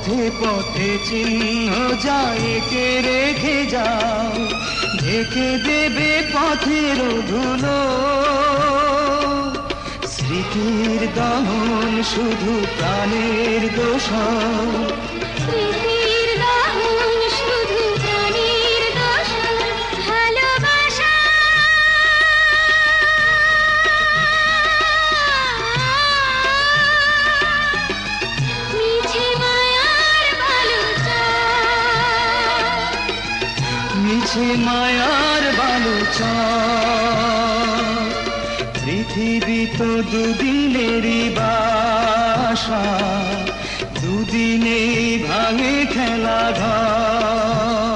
পথে পথে চিহ্ন যায় কে রেখে যাও, ঢেকে দেবে পথের ধুলো। স্মৃতির দহন শুধু প্রাণের দোষণ, স্মৃতির দহন শুধু প্রাণের দোষণ। ভালোবাসা মিছে মায়ার বালুচা, মিছে মায়ার বালুচা। পৃথিবী তো দুদিনেরই বাসা, দুদিনেই ভাঙে খেলা ঘর।